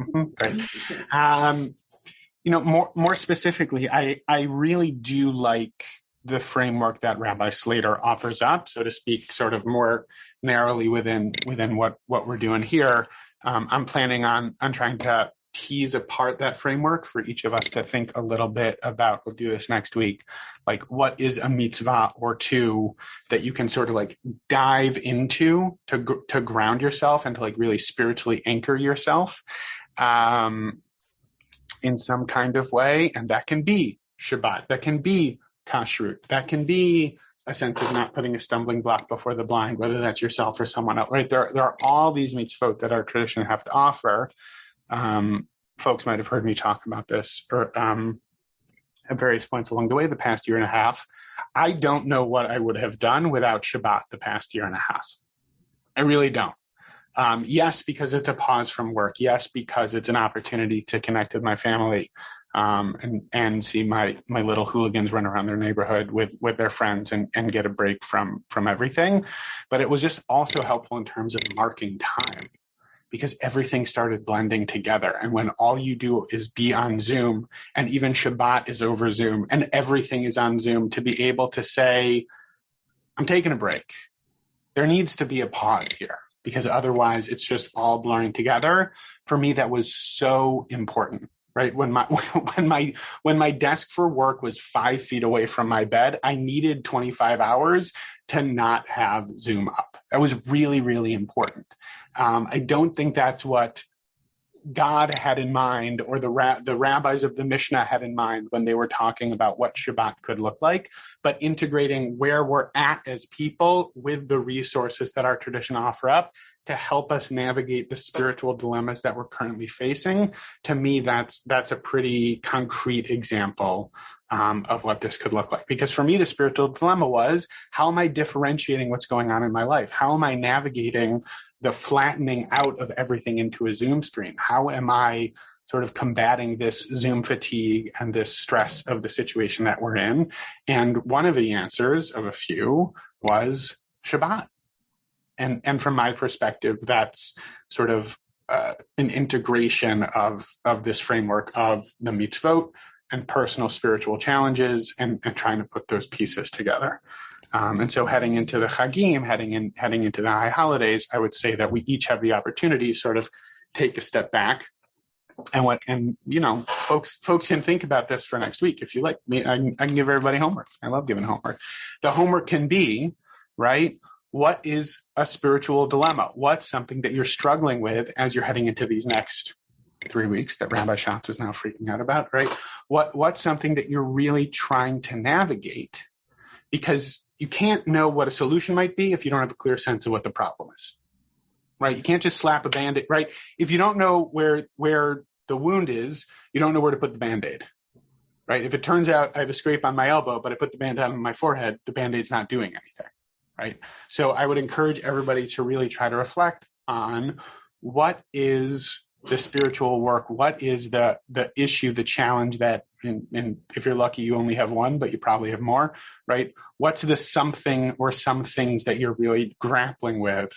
Right. More specifically, I really do like the framework that Rabbi Slater offers up, so to speak, sort of more narrowly within what we're doing here. I'm planning on trying to tease apart that framework for each of us to think a little bit about. We'll do this next week. Like, what is a mitzvah or two that you can sort of like dive into to ground yourself and to like really spiritually anchor yourself in some kind of way. And that can be Shabbat, that can be kashrut, that can be a sense of not putting a stumbling block before the blind, whether that's yourself or someone else, right? There are all these mitzvot that our tradition have to offer. Folks might have heard me talk about this at various points along the way the past year and a half. I don't know what I would have done without Shabbat the past year and a half. I really don't. Yes, because it's a pause from work. Yes, because it's an opportunity to connect with my family and see my little hooligans run around their neighborhood with their friends and get a break from everything. But it was just also helpful in terms of marking time, because everything started blending together. And when all you do is be on Zoom, and even Shabbat is over Zoom, and everything is on Zoom, to be able to say, I'm taking a break. There needs to be a pause here, because otherwise it's just all blurring together. For me, that was so important, right? When my desk for work was 5 feet away from my bed, I needed 25 hours to not have Zoom up. That was really, really important. I don't think that's what God had in mind, or the rabbis of the Mishnah had in mind when they were talking about what Shabbat could look like, but integrating where we're at as people with the resources that our tradition offer up to help us navigate the spiritual dilemmas that we're currently facing. To me, that's a pretty concrete example of what this could look like. Because for me, the spiritual dilemma was, how am I differentiating what's going on in my life? How am I navigating the flattening out of everything into a Zoom stream? How am I sort of combating this Zoom fatigue and this stress of the situation that we're in? And one of the answers of a few was Shabbat. And from my perspective, that's sort of an integration of this framework of the mitzvot and personal spiritual challenges, and trying to put those pieces together. And so heading into the Chagim, heading into the high holidays, I would say that we each have the opportunity to sort of take a step back. And folks can think about this for next week. If you like me, I can give everybody homework. I love giving homework. The homework can be, right, what is a spiritual dilemma? What's something that you're struggling with as you're heading into these next 3 weeks that Rabbi Schatz is now freaking out about, right? What's something that you're really trying to navigate? Because you can't know what a solution might be if you don't have a clear sense of what the problem is, right? You can't just slap a Band-Aid, right? If you don't know where the wound is, you don't know where to put the Band-Aid, right? If it turns out I have a scrape on my elbow, but I put the Band-Aid on my forehead, the Band-Aid's not doing anything, right? So I would encourage everybody to really try to reflect on what is the spiritual work, what is the issue, the challenge that, and if you're lucky, you only have one, but you probably have more, right? What's the something or some things that you're really grappling with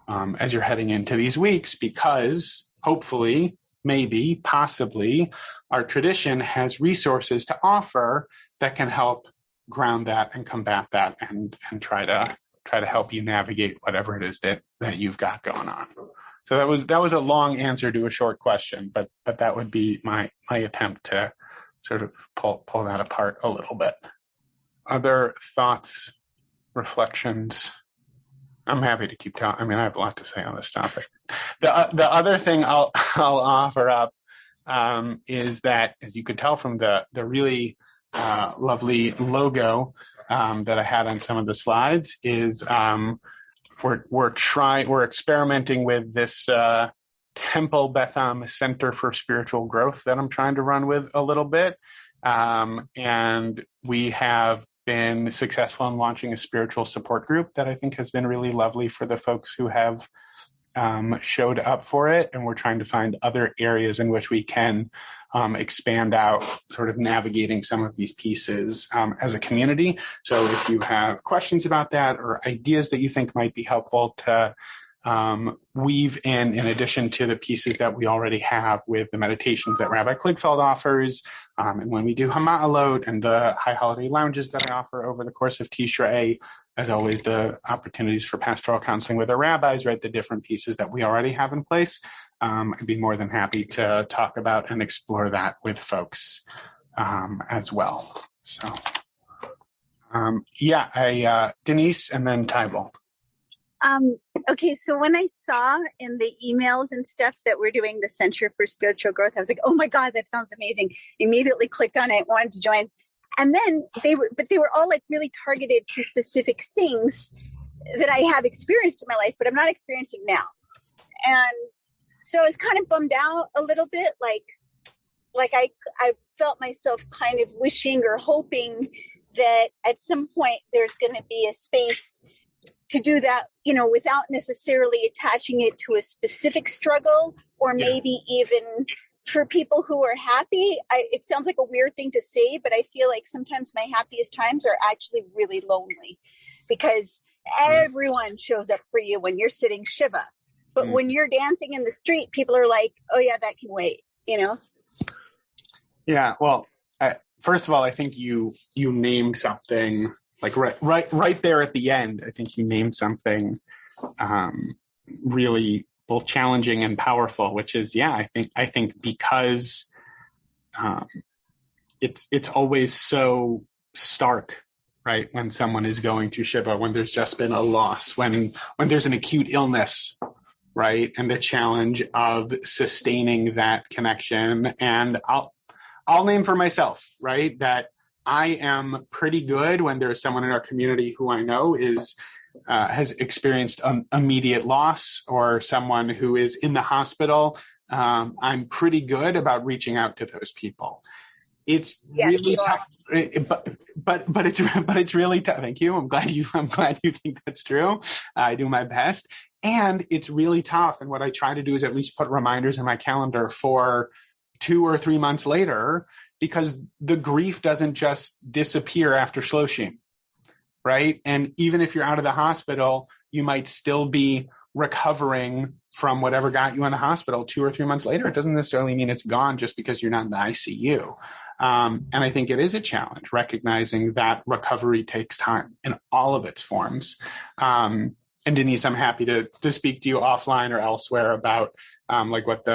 as you're heading into these weeks? Because hopefully, maybe, possibly, our tradition has resources to offer that can help ground that and combat that and try to help you navigate whatever it is that you've got going on. So that was a long answer to a short question, but that would be my attempt to sort of pull that apart a little bit. Other thoughts, reflections? I'm happy to keep talking. I mean, I have a lot to say on this topic. The other thing I'll offer up is that, as you could tell from the really lovely logo that I had on some of the slides, is we're experimenting with this Temple Beth Am Center for Spiritual Growth that I'm trying to run with a little bit. And we have been successful in launching a spiritual support group that I think has been really lovely for the folks who have showed up for it. And we're trying to find other areas in which we can expand out, sort of navigating some of these pieces as a community. So if you have questions about that or ideas that you think might be helpful to weave in addition to the pieces that we already have with the meditations that Rabbi Kligfeld offers, and when we do Hama'alot and the high holiday lounges that I offer over the course of Tishrei, as always, the opportunities for pastoral counseling with our rabbis, right, the different pieces that we already have in place. I'd be more than happy to talk about and explore that with folks as well. So, Denise and then Tybal. Okay, so when I saw in the emails and stuff that we're doing the Center for Spiritual Growth, I was like, oh my God, that sounds amazing. Immediately clicked on it, wanted to join. And then they were all like really targeted to specific things that I have experienced in my life, but I'm not experiencing now. And so I was kind of bummed out a little bit, like I felt myself kind of wishing or hoping that at some point there's going to be a space to do that, you know, without necessarily attaching it to a specific struggle, or maybe even for people who are happy. It sounds like a weird thing to say, but I feel like sometimes my happiest times are actually really lonely, because everyone shows up for you when you're sitting Shiva. But when you're dancing in the street, people are like, oh yeah, that can wait, you know? Yeah, well, first of all, I think you named something, like right there at the end. I think you named something really both challenging and powerful, which is, I think because it's always so stark, right? When someone is going through Shiva, when there's just been a loss, when there's an acute illness, right? And the challenge of sustaining that connection. And I'll name for myself, right, that I am pretty good when there's someone in our community who I know has experienced immediate loss, or someone who is in the hospital. I'm pretty good about reaching out to those people. It's really tough, but it's really tough. Thank you. I'm glad you think that's true. I do my best, and it's really tough. And what I try to do is at least put reminders in my calendar for 2 or 3 months later, because the grief doesn't just disappear after Shloshim, right? And even if you're out of the hospital, you might still be recovering from whatever got you in the hospital 2 or 3 months later. It doesn't necessarily mean it's gone just because you're not in the ICU. And I think it is a challenge, recognizing that recovery takes time in all of its forms. And Denise, I'm happy to speak to you offline or elsewhere about like what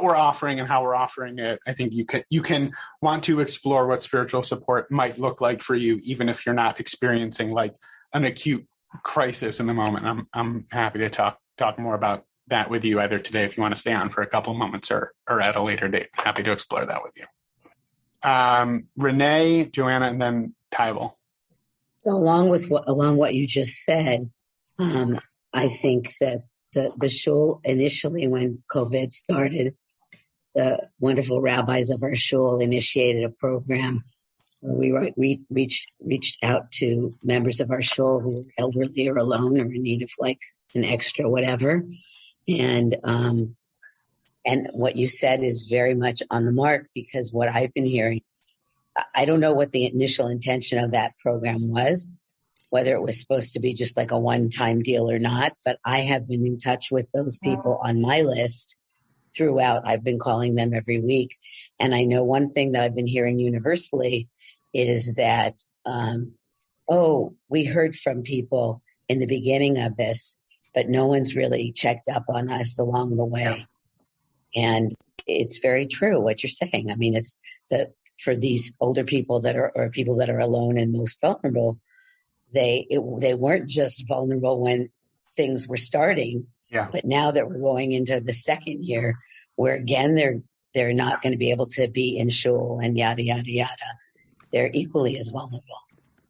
we're offering and how we're offering it. I think you can want to explore what spiritual support might look like for you, even if you're not experiencing like an acute crisis in the moment. I'm happy to talk more about that with you either today, if you want to stay on for a couple of moments, or at a later date. Happy to explore that with you. Renee, Joanna, and then Tybal. So along what you just said, I think that the shul initially, when COVID started, the wonderful rabbis of our shul initiated a program where we reached out to members of our shul who were elderly or alone or in need of like an extra whatever. And what you said is very much on the mark, because what I've been hearing, I don't know what the initial intention of that program was, whether it was supposed to be just like a one-time deal or not, but I have been in touch with those people on my list throughout. I've been calling them every week. And I know one thing that I've been hearing universally is that, we heard from people in the beginning of this, but no one's really checked up on us along the way. And it's very true what you're saying. I mean, it's for these older people or people that are alone and most vulnerable, they weren't just vulnerable when things were starting, but now that we're going into the second year, where again they're not going to be able to be in shul and yada, yada, yada. They're equally as vulnerable.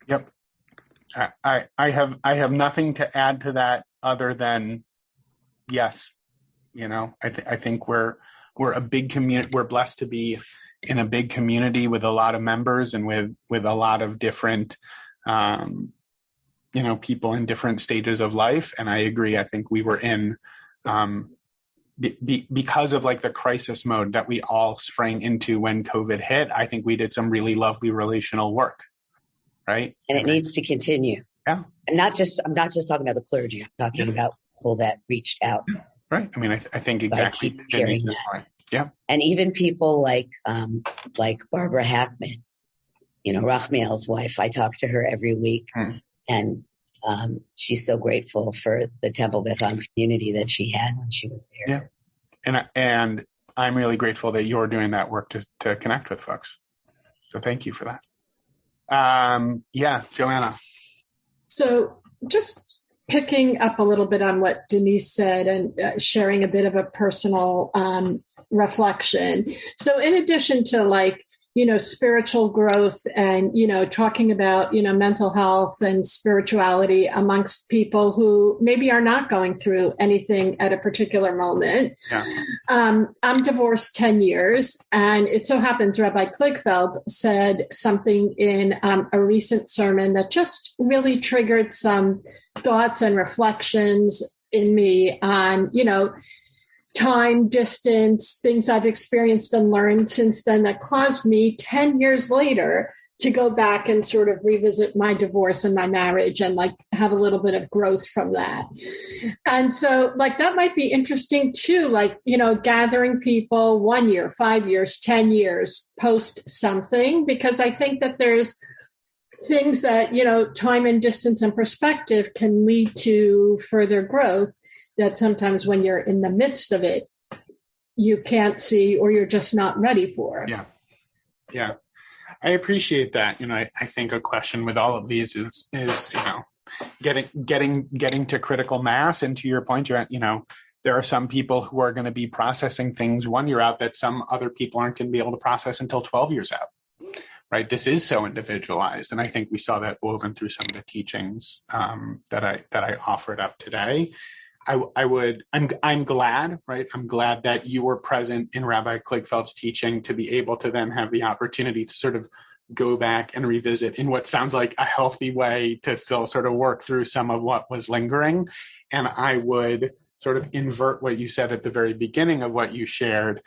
Yep. I have nothing to add to that other than yes. I think we're a big community. We're blessed to be in a big community with a lot of members and with a lot of different, people in different stages of life. And I agree. I think we were in, because of like the crisis mode that we all sprang into when COVID hit. I think we did some really lovely relational work. Right. And it needs to continue. Yeah. And I'm not just talking about the clergy. I'm talking about people that reached out. Right. I mean, I think exactly. I keep hearing that. Yeah. And even people like Barbara Hackman, Rachmiel's wife. I talk to her every week, and she's so grateful for the Temple Beth Am community that she had when she was there. Yeah. And I'm really grateful that you're doing that work to connect with folks. So thank you for that. Joanna. So just picking up a little bit on what Denise said and sharing a bit of a personal reflection. So in addition to spiritual growth and, talking about, mental health and spirituality amongst people who maybe are not going through anything at a particular moment. Yeah. I'm divorced 10 years, and it so happens Rabbi Kligfeld said something in a recent sermon that just really triggered some thoughts and reflections in me on, time, distance, things I've experienced and learned since then that caused me 10 years later to go back and sort of revisit my divorce and my marriage and have a little bit of growth from that. And so that might be interesting too, gathering people 1 year, 5 years, 10 years post something, because I think that there's things that, time and distance and perspective can lead to further growth that sometimes when you're in the midst of it, you can't see or you're just not ready for. Yeah. I appreciate that. I think a question with all of these is getting to critical mass. And to your point, there are some people who are going to be processing things 1 year out that some other people aren't going to be able to process until 12 years out. Right. This is so individualized. And I think we saw that woven through some of the teachings that I offered up today. I'm glad, right? I'm glad that you were present in Rabbi Kligfeld's teaching to be able to then have the opportunity to sort of go back and revisit in what sounds like a healthy way to still sort of work through some of what was lingering. And I would sort of invert what you said at the very beginning of what you shared,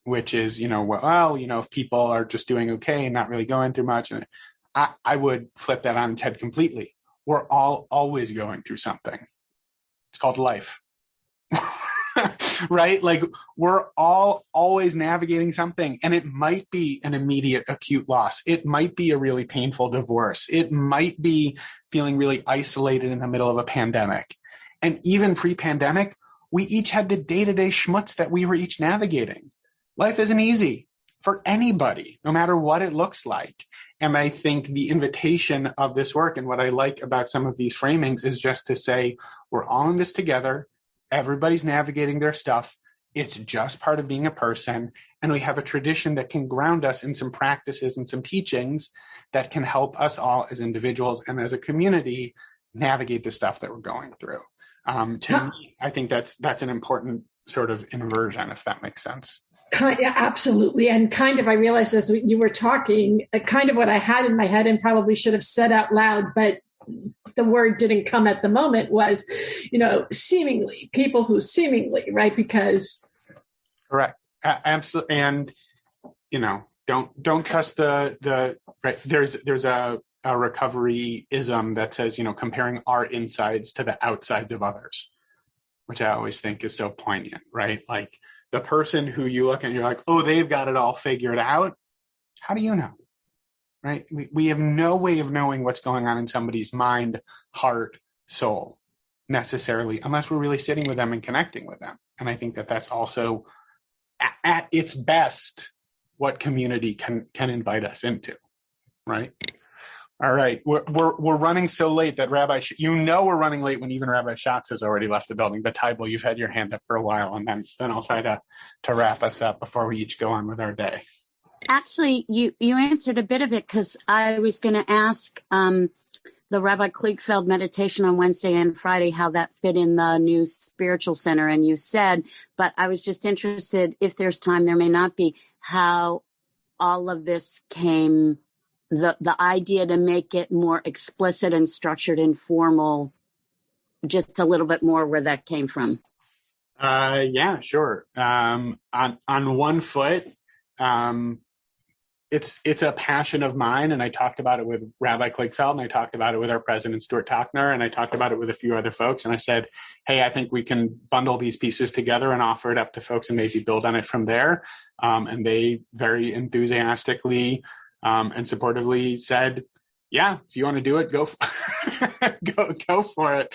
which is, if people are just doing okay and not really going through much, and I would flip that on its head completely. We're all always going through something. It's called life, right? We're all always navigating something, and it might be an immediate acute loss. It might be a really painful divorce. It might be feeling really isolated in the middle of a pandemic. And even pre-pandemic, we each had the day-to-day schmutz that we were each navigating. Life isn't easy for anybody, no matter what it looks like. And I think the invitation of this work and what I like about some of these framings is just to say, we're all in this together. Everybody's navigating their stuff. It's just part of being a person. And we have a tradition that can ground us in some practices and some teachings that can help us all as individuals and as a community navigate the stuff that we're going through. To me, I think that's an important sort of inversion, if that makes sense. Absolutely. And I realized as you were talking, kind of what I had in my head and probably should have said out loud, but the word didn't come at the moment was, seemingly, people who seemingly, right? Because. Correct. Absolutely. And, don't trust the right. There's a recovery-ism that says, comparing our insides to the outsides of others, which I always think is so poignant, right? The person who you look at and you're like, oh, they've got it all figured out. How do you know? Right? We have no way of knowing what's going on in somebody's mind, heart, soul, necessarily, unless we're really sitting with them and connecting with them. And I think that that's also at its best what community can invite us into, right? All right, we're running so late that we're running late when even Rabbi Schatz has already left the building. But Tybal, you've had your hand up for a while, and then I'll try to wrap us up before we each go on with our day. Actually, you answered a bit of it, because I was going to ask the Rabbi Kliegfeld meditation on Wednesday and Friday, how that fit in the new spiritual center. And you said, but I was just interested, if there's time, there may not be, how all of this came, the idea to make it more explicit and structured and formal, just a little bit more where that came from. Yeah, sure. On one foot, it's a passion of mine, and I talked about it with Rabbi Kliegfeld, and I talked about it with our president, Stuart Tochner, and I talked about it with a few other folks, and I said, hey, I think we can bundle these pieces together and offer it up to folks and maybe build on it from there. And they very enthusiastically and supportively said, yeah, if you want to do it, go go for it.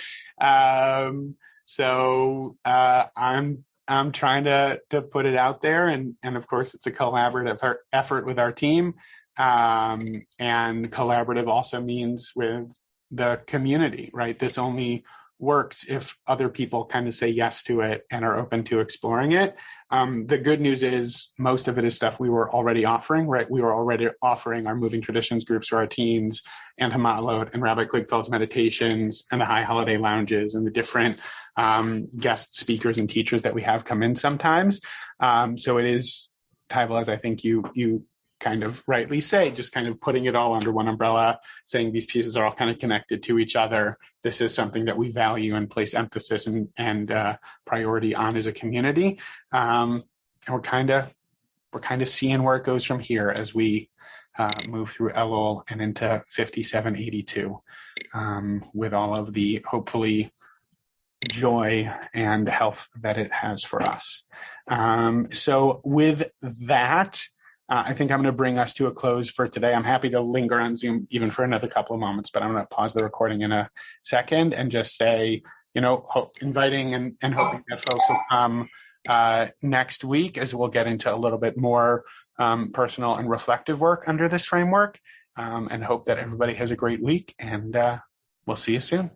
So I'm trying to put it out there, and of course it's a collaborative effort with our team, and collaborative also means with the community, right? This only works if other people kind of say yes to it and are open to exploring it. The good news is most of it is stuff we were already offering, right? We were already offering our moving traditions groups for our teens, and Hamalot and Rabbi Kliegfeld's meditations and the high holiday lounges and the different guest speakers and teachers that we have come in sometimes. So it is, Tybal, as I think you kind of rightly say, just kind of putting it all under one umbrella, saying these pieces are all kind of connected to each other. This is something that we value and place emphasis and priority on as a community. And we're kind of seeing where it goes from here as we move through Elul and into 5782, with all of the hopefully joy and health that it has for us. So with that, I think I'm going to bring us to a close for today. I'm happy to linger on Zoom even for another couple of moments, but I'm going to pause the recording in a second and just say, inviting and hoping that folks will come next week, as we'll get into a little bit more personal and reflective work under this framework, and hope that everybody has a great week, and we'll see you soon.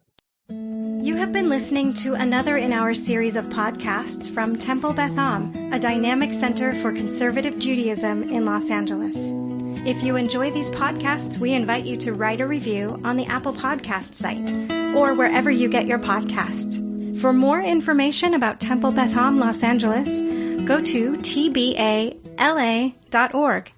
You have been listening to another in our series of podcasts from Temple Beth Am, a dynamic center for conservative Judaism in Los Angeles. If you enjoy these podcasts, we invite you to write a review on the Apple Podcast site or wherever you get your podcasts. For more information about Temple Beth Am Los Angeles, go to tbala.org.